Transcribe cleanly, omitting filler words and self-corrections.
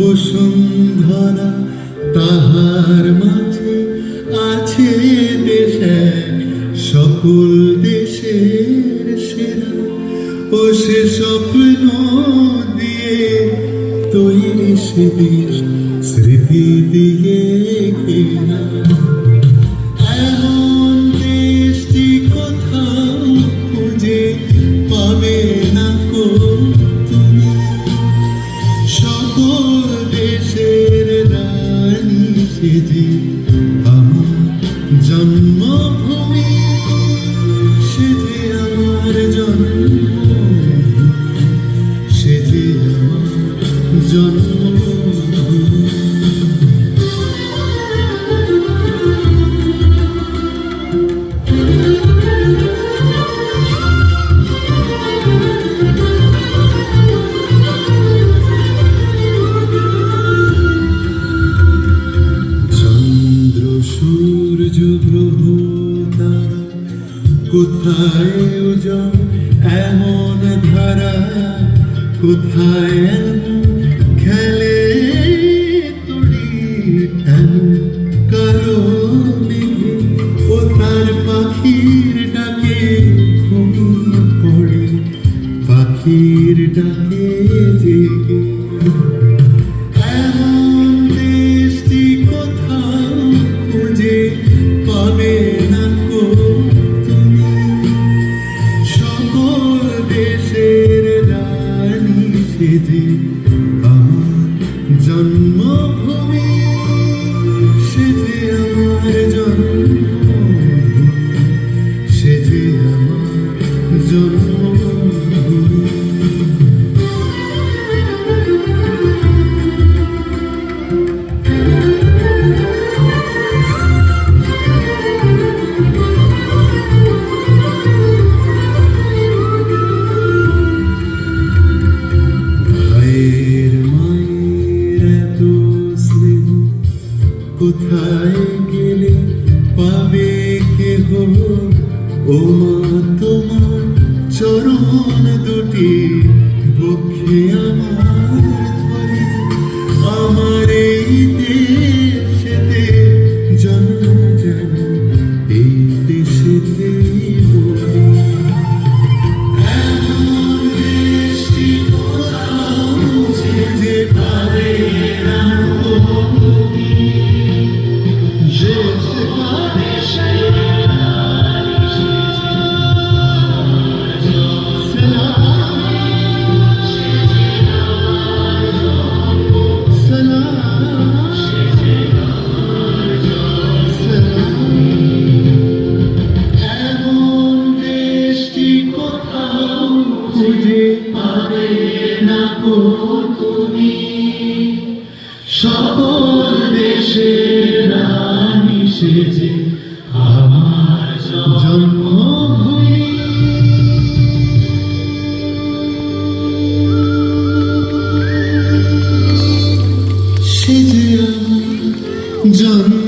বসুন্ধরা তাহার মাঝে আছে দেশ এক, সকল দেশের সেরা। ও সে স্বপ্ন দিয়ে তৈরি সে দেশ, স্মৃতি দিয়ে ঘেরা। এমন দেশটি কোথাও খুঁজে পাবে না কো তুমি। সকল দেশের রানী সেজে আমার জন্মভূমি, সেজে আমার জন্মভূমি, সেজে আমার জন্মভূমি। সূর্য গ্রহ তারা কোথায় উজাড় এমন ধারা, কোথায় এমন খেলে তড়ি এমন কালো মেঘে। ও তার পাখির ডাকে ঘুমিয়ে পড়ে, পাখির ডাকে জেগে। পাবে না কো তুমি। সকল দেশের রানী সেজে আমার জন্মভূমি, সেজে আমার জন্মভূমি, সেজে আমার জন্মভূমি। কোথায় গেলে পাবে কেহ ও মা তোমার চরণ দুটি বক্ষে আমার ধরে। আমার এই দেশেতে জন্ম যেন এই দেশেতেই বলি। এমন দেশটি কোথাও যেতে পারে না তুমি। খুঁজে পাবে না কো তুমি। সকল দেশের রানী সেজে আমার জন্মভূমি, সেজে আমার জন্ম।